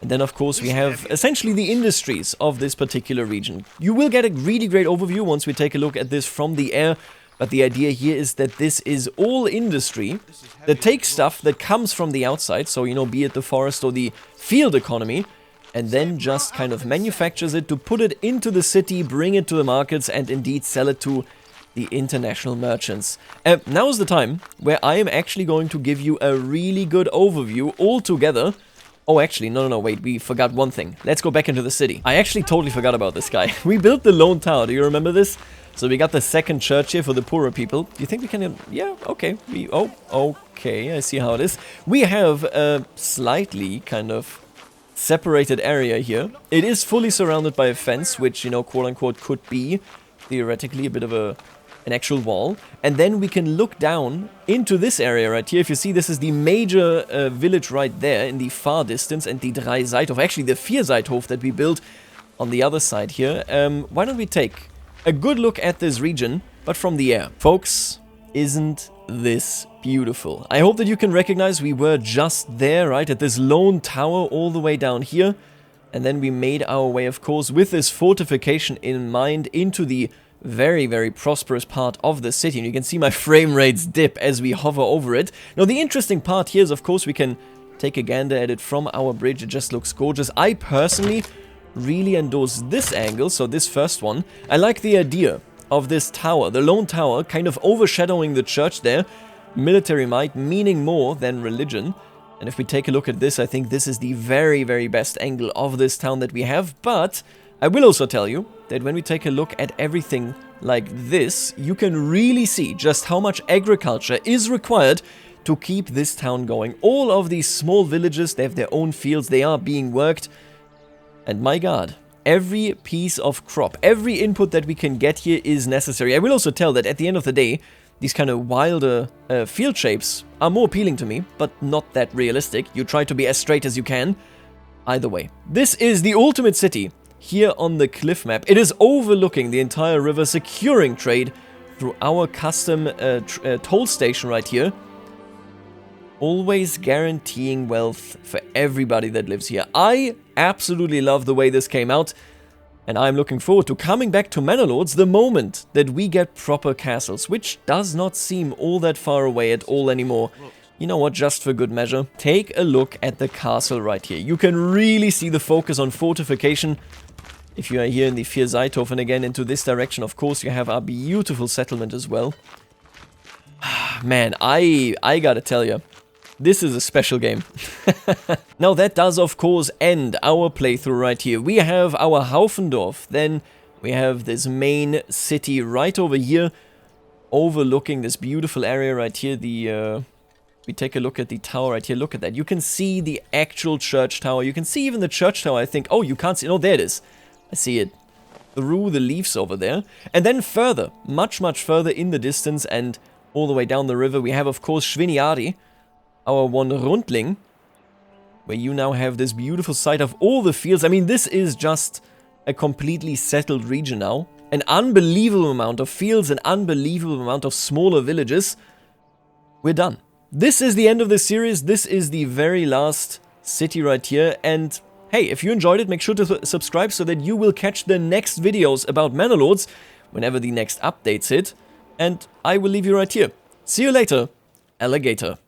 And then, of course, we have essentially the industries of this particular region. You will get a really great overview once we take a look at this from the air. But the idea here is that this is all industry that takes stuff that comes from the outside, so, you know, be it the forest or the field economy, and then just kind of manufactures it to put it into the city, bring it to the markets, and indeed sell it to the international merchants. Now is the time where I am actually going to give you a really good overview altogether. Oh, actually, no, wait, we forgot one thing. Let's go back into the city. I actually totally forgot about this guy. We built the Lone Tower, do you remember this? So we got the second church here for the poorer people. Do you think we can... Yeah, okay. Okay, I see how it is. We have a slightly kind of separated area here. It is fully surrounded by a fence, which, you know, quote-unquote could be theoretically a bit of an actual wall, and then we can look down into this area right here. If you see, this is the major village right there in the far distance, and the Drei Seithof, actually the Vier Seithof that we built on the other side here. Why don't we take a good look at this region, but from the air. Folks, isn't this beautiful? I hope that you can recognize we were just there, right, at this lone tower all the way down here, and then we made our way, of course, with this fortification in mind into the very, very prosperous part of the city. And you can see my frame rates dip as we hover over it. Now, the interesting part here is, of course, we can take a gander at it from our bridge. It just looks gorgeous. I personally really endorse this angle, so this first one. I like the idea of this tower, the lone tower, kind of overshadowing the church there. Military might meaning more than religion. And if we take a look at this, I think this is the very, very best angle of this town that we have. But I will also tell you that when we take a look at everything like this, you can really see just how much agriculture is required to keep this town going. All of these small villages, they have their own fields, they are being worked. And my god, every piece of crop, every input that we can get here is necessary. I will also tell that at the end of the day, these kind of wilder field shapes are more appealing to me, but not that realistic. You try to be as straight as you can. Either way, this is the ultimate city here on the cliff map. It is overlooking the entire river, securing trade through our custom toll station right here. Always guaranteeing wealth for everybody that lives here. I absolutely love the way this came out, and I'm looking forward to coming back to Manor Lords the moment that we get proper castles, which does not seem all that far away at all anymore. You know what, just for good measure, take a look at the castle right here. You can really see the focus on fortification. If you are here in the Vier Seithof, and again into this direction, of course, you have our beautiful settlement as well. Man, I gotta tell you, this is a special game. Now that does, of course, end our playthrough right here. We have our Haufendorf, then we have this main city right over here, overlooking this beautiful area right here, the We take a look at the tower right here. Look at that. You can see the actual church tower. You can see even the church tower, I think. Oh, you can't see. No, there it is. I see it through the leaves over there. And then further, much, much further in the distance and all the way down the river, we have, of course, Sviniari, our one Rundling, where you now have this beautiful sight of all the fields. I mean, this is just a completely settled region now. An unbelievable amount of fields, an unbelievable amount of smaller villages. We're done. This is the end of this series. This is the very last city right here. And hey, if you enjoyed it, make sure to subscribe so that you will catch the next videos about Manor Lords whenever the next updates hit. And I will leave you right here. See you later, alligator.